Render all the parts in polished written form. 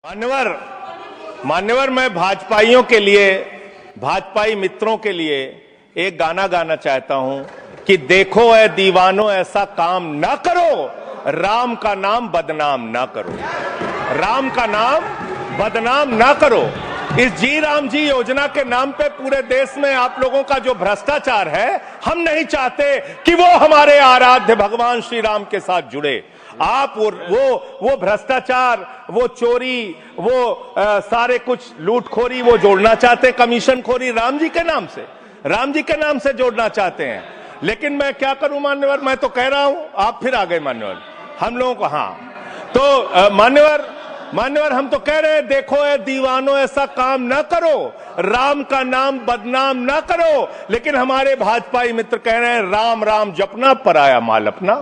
मान्यवर मैं भाजपाइयों के लिए, भाजपाई मित्रों के लिए एक गाना गाना चाहता हूं कि देखो ऐ दीवानों ऐसा काम ना करो, राम का नाम बदनाम ना करो, राम का नाम बदनाम ना करो। इस जी राम जी योजना के नाम पे पूरे देश में आप लोगों का जो भ्रष्टाचार है, हम नहीं चाहते कि वो हमारे आराध्य भगवान श्री राम के साथ जुड़े। आप वो भ्रष्टाचार, वो चोरी, वो सारे कुछ लूटखोरी वो जोड़ना चाहते, कमीशनखोरी राम जी के नाम से, राम जी के नाम से जोड़ना चाहते हैं। लेकिन मैं क्या करूं मान्यवर, मैं तो कह रहा हूं, आप फिर आ गए मान्यवर, हम लोगों को हाँ तो मान्यवर हम तो कह रहे हैं देखो ए दीवानों ऐसा काम ना करो, राम का नाम बदनाम ना करो। लेकिन हमारे भाजपाई मित्र कह रहे हैं राम राम जपना पराया माल अपना,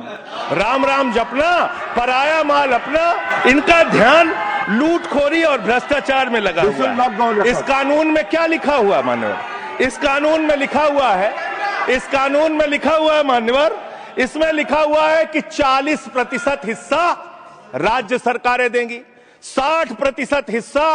राम राम जपना पराया माल अपना। इनका ध्यान लूटखोरी और भ्रष्टाचार में लगा हुआ है। इस कानून में क्या लिखा हुआ मान्यवर, इस कानून में लिखा हुआ है, इस कानून में लिखा हुआ है मान्यवर, इसमें लिखा हुआ है कि 40% हिस्सा राज्य सरकारें देंगी, 60% हिस्सा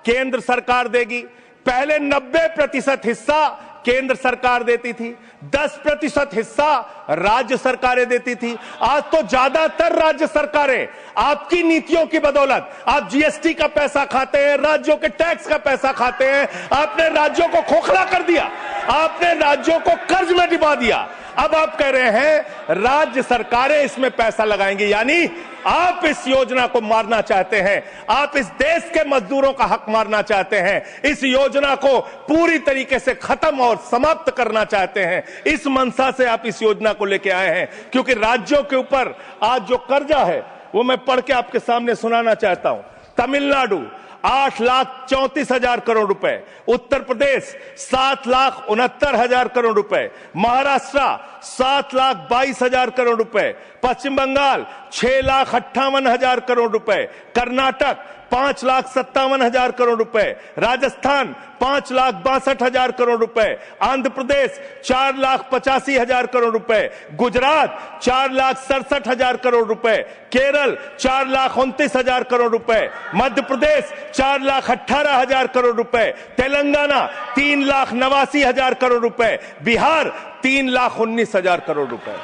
केंद्र सरकार देगी। पहले 90% हिस्सा केंद्र सरकार देती थी, 10% हिस्सा राज्य सरकारें देती थी। आज तो ज्यादातर राज्य सरकारें आपकी नीतियों की बदौलत, आप जीएसटी का पैसा खाते हैं, राज्यों के टैक्स का पैसा खाते हैं, आपने राज्यों को खोखला कर दिया, आपने राज्यों को कर्ज में डुबा दिया। अब आप कह रहे हैं राज्य सरकारें इसमें पैसा लगाएंगी, यानी आप इस योजना को मारना चाहते हैं, आप इस देश के मजदूरों का हक मारना चाहते हैं, इस योजना को पूरी तरीके से खत्म और समाप्त करना चाहते हैं। इस मंशा से आप इस योजना को लेके आए हैं, क्योंकि राज्यों के ऊपर आज जो कर्जा है वो मैं पढ़ के आपके सामने सुनाना चाहता हूं। तमिलनाडु 8,34,000 करोड़ रुपए, उत्तर प्रदेश 7,69,000 करोड़ रुपए, महाराष्ट्र 7,22,000 करोड़ रुपए, पश्चिम बंगाल 6,58,000 करोड़ रुपए, कर्नाटक 5,57,000 करोड़ रुपए, राजस्थान 5,62,000 करोड़ रुपए, आंध्र प्रदेश 4,85,000 करोड़ रुपए, गुजरात 4,67,000 करोड़ रुपए, केरल 4,29,000 करोड़ रुपए, मध्य प्रदेश 4,18,000 करोड़ रुपए, तेलंगाना 3,89,000 करोड़ रुपए, बिहार 3,19,000 करोड़ रुपए।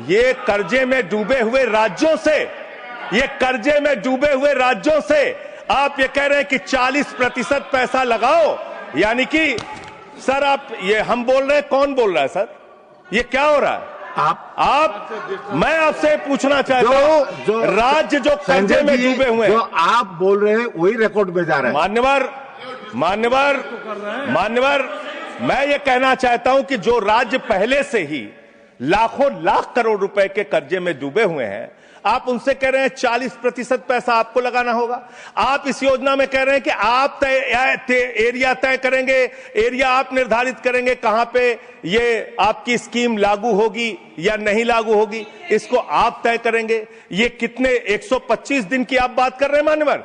ये कर्जे में डूबे हुए राज्यों से, ये कर्जे में डूबे हुए राज्यों से आप ये कह रहे हैं कि 40% पैसा लगाओ, यानी कि सर आप ये हम बोल रहे हैं, कौन बोल रहा है सर, ये क्या हो रहा है? आप मैं आपसे पूछना चाहता हूं, राज्य जो कर्जे में डूबे हुए हैं, जो आप बोल रहे हैं वही रिकॉर्ड में जा रहा है। मान्यवर मैं ये कहना चाहता हूं कि जो राज्य पहले से ही लाखों लाख करोड़ रुपए के कर्जे में डूबे हुए हैं, आप उनसे कह रहे हैं 40% पैसा आपको लगाना होगा। आप इस योजना में कह रहे हैं कि आप एरिया तय करेंगे, एरिया आप निर्धारित करेंगे कहां पे ये आपकी स्कीम लागू होगी या नहीं लागू होगी, इसको आप तय करेंगे। ये कितने 125 दिन की आप बात कर रहे हैं मान्यवर,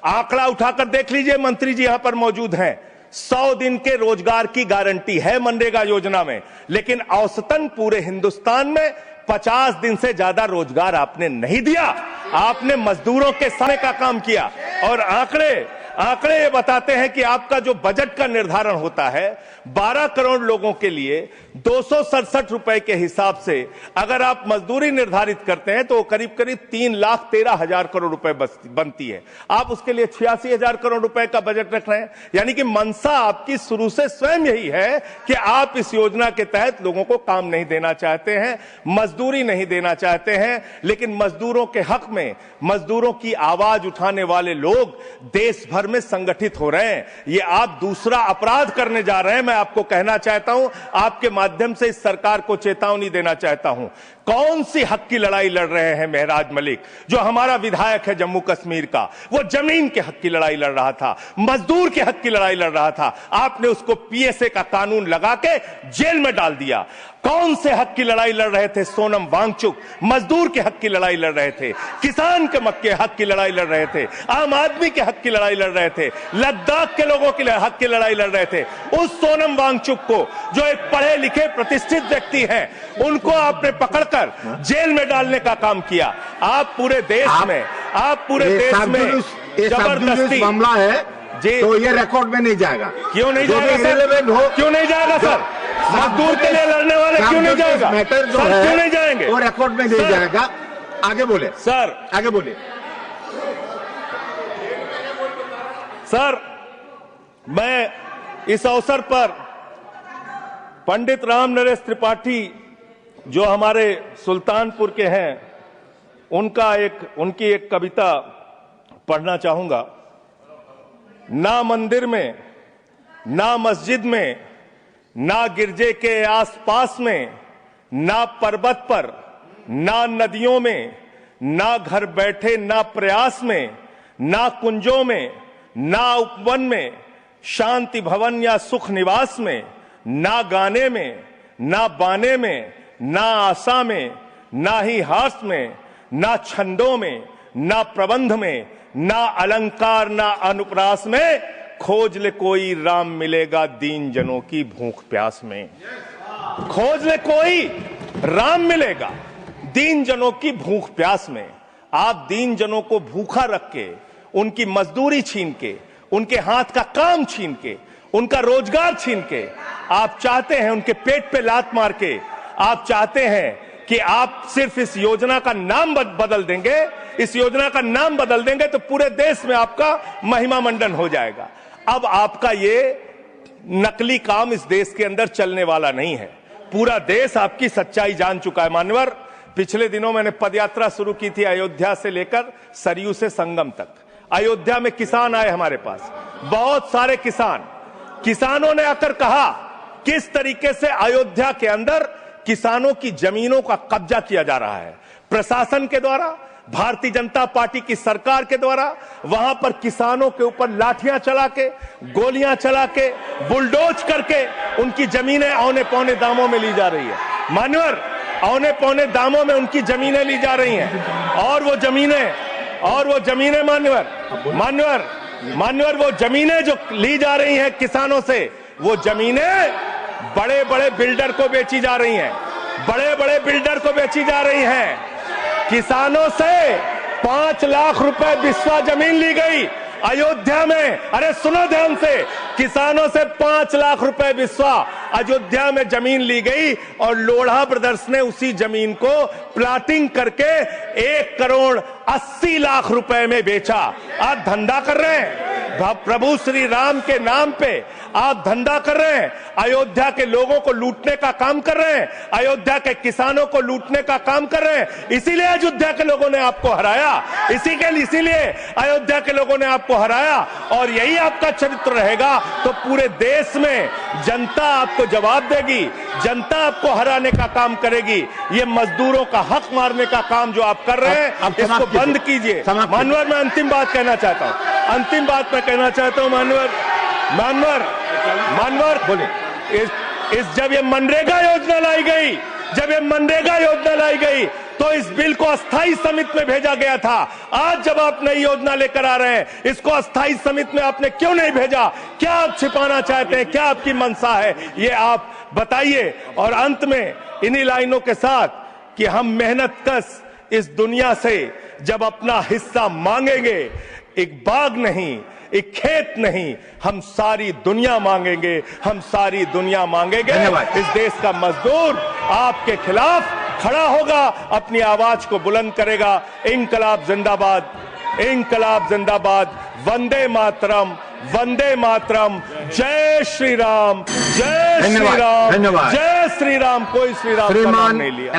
आंकड़ा उठाकर देख लीजिए, मंत्री जी यहां पर मौजूद हैं। 100 दिन के रोजगार की गारंटी है मनरेगा योजना में, लेकिन औसतन पूरे हिंदुस्तान में 50 दिन से ज्यादा रोजगार आपने नहीं दिया। आपने मजदूरों के समय का काम किया, और आंकड़े ये बताते हैं कि आपका जो बजट का निर्धारण होता है 12 करोड़ लोगों के लिए 267 रुपए के हिसाब से अगर आप मजदूरी निर्धारित करते हैं तो करीब करीब 3,13,000 करोड़ रुपए बनती है। आप उसके लिए 86,000 करोड़ रुपए का बजट रख रहे हैं, यानी कि मंशा आपकी शुरू से स्वयं यही है कि आप इस योजना के तहत लोगों को काम नहीं देना चाहते हैं, मजदूरी नहीं देना चाहते हैं। लेकिन मजदूरों के हक में, मजदूरों की आवाज उठाने वाले लोग देश भर में संगठित हो रहे हैं। ये आप दूसरा अपराध करने जा रहे हैं। मैं आपको कहना चाहता हूं, आपके माध्यम से इस सरकार को चेतावनी देना चाहता हूं। कौन सी हक की लड़ाई लड़ रहे हैं महराज मलिक, जो हमारा विधायक है जम्मू कश्मीर का, वो जमीन के हक की लड़ाई लड़ रहा था, मजदूर के हक की लड़ाई लड़ रहा था। आपने उसको पीएसए का कानून लगा के जेल में डाल दिया। कौन से हक की लड़ाई लड़ रहे थे? सोनम वांगचुक मजदूर के हक की लड़ाई लड़ रहे थे, किसान के मक्के हक की लड़ाई लड़ रहे थे, आम आदमी के हक की लड़ाई लड़ रहे थे, लद्दाख के लोगों के हक की लड़ाई लड़ रहे थे। उस सोनम वांगचुक को, जो एक पढ़े लिखे प्रतिष्ठित व्यक्ति हैं, उनको आपने पकड़कर जेल में डालने का काम किया। आप पूरे देश में ये जबरदस्ती मामला है जी, तो ये रिकॉर्ड में नहीं जाएगा। क्यों नहीं जाएगा सर? क्यों नहीं जाएगा सर? मजदूर के लिए लड़ने वाले क्यों नहीं जाएगा? मैटर जो सर है क्यों नहीं जाएंगे? वो रिकॉर्ड में नहीं जाएगा। आगे बोले सर, आगे बोले सर। मैं इस अवसर पर पंडित राम नरेश त्रिपाठी जो हमारे सुल्तानपुर के हैं उनकी एक कविता पढ़ना चाहूंगा। ना मंदिर में, ना मस्जिद में, ना गिरजे के आसपास में, ना पर्वत पर, ना नदियों में, ना घर बैठे, ना प्रयास में, ना कुंजों में, ना उपवन में, शांति भवन या सुख निवास में, ना गाने में, ना बाने में, ना आशा में, ना ही हास में, ना छंदों में, ना प्रबंध में, ना अलंकार, ना अनुप्रास में, खोज ले कोई राम मिलेगा दीन जनों की भूख प्यास में। खोज ले कोई राम मिलेगा दीन जनों की भूख प्यास में। आप दीन जनों को भूखा रख के, उनकी मजदूरी छीन के, उनके हाथ का काम छीन के, उनका रोजगार छीन के, आप चाहते हैं उनके पेट पे लात मार के, आप चाहते हैं कि आप सिर्फ इस योजना का नाम बदल देंगे, इस योजना का नाम बदल देंगे तो पूरे देश में आपका महिमा मंडन हो जाएगा। अब आपका ये नकली काम इस देश के अंदर चलने वाला नहीं है। पूरा देश आपकी सच्चाई जान चुका है। मान्यवर, पिछले दिनों मैंने पदयात्रा शुरू की थी अयोध्या से लेकर सरयू से संगम तक। अयोध्या में किसान आए हमारे पास, बहुत सारे किसानों ने आकर कहा किस तरीके से अयोध्या के अंदर किसानों की जमीनों का कब्जा किया जा रहा है प्रशासन के द्वारा, भारतीय जनता पार्टी की सरकार के द्वारा। वहां पर किसानों के ऊपर लाठियां चला के, गोलियां चला के, बुलडोज करके उनकी जमीनें औने पौने दामों में ली जा रही है। मान्यवर, औने पौने दामों में उनकी जमीनें ली जा रही हैं। और वो जमीनें मान्यवर वो जमीनें जो ली जा रही हैं किसानों से, वो जमीनें बड़े बड़े बिल्डर को बेची जा रही हैं, बड़े बड़े बिल्डर को बेची जा रही हैं। किसानों से 5 लाख रुपए बिस्वा जमीन ली गई अयोध्या में। अरे सुनो ध्यान से, किसानों से 5 लाख रुपए बिस्वा अयोध्या में जमीन ली गई और लोढ़ा ब्रदर्स ने उसी जमीन को प्लाटिंग करके 1 करोड़ 80 लाख रुपए में बेचा। आप धंधा कर रहे हैं प्रभु श्री राम के नाम पे, आप धंधा कर रहे हैं, अयोध्या के लोगों को लूटने का काम कर रहे हैं, अयोध्या के किसानों को लूटने का काम कर रहे हैं। इसीलिए अयोध्या के लोगों ने आपको हराया, इसीलिए अयोध्या के लोगों ने आपको हराया। और यही आपका चरित्र रहेगा तो पूरे देश में जनता आपको जवाब देगी, जनता आपको हराने का काम करेगी। ये मजदूरों का हक मारने का काम जो आप कर रहे हैं, इसको बंद कीजिए। मानवर, मैं अंतिम बात कहना चाहता हूं, मानवर बोले, जब ये मनरेगा योजना लाई गई तो इस बिल को अस्थायी समिति में भेजा गया था। आज जब आप नई योजना लेकर आ रहे हैं, इसको अस्थायी समिति में आपने क्यों नहीं भेजा? क्या आप छिपाना चाहते हैं? क्या आपकी मंशा है? ये आप बताइए। और अंत में इन्हीं लाइनों के साथ कि हम मेहनत कश इस दुनिया से जब अपना हिस्सा मांगेंगे, एक बाग नहीं, एक खेत नहीं, हम सारी दुनिया मांगेंगे, इस देश का मजदूर आपके खिलाफ खड़ा होगा, अपनी आवाज को बुलंद करेगा। इंकलाब जिंदाबाद, इंकलाब जिंदाबाद, वंदे मातरम, वंदे मातरम, जय श्री राम, जय श्री राम, जय श्री राम। कोई श्री राम का नाम नहीं लिया।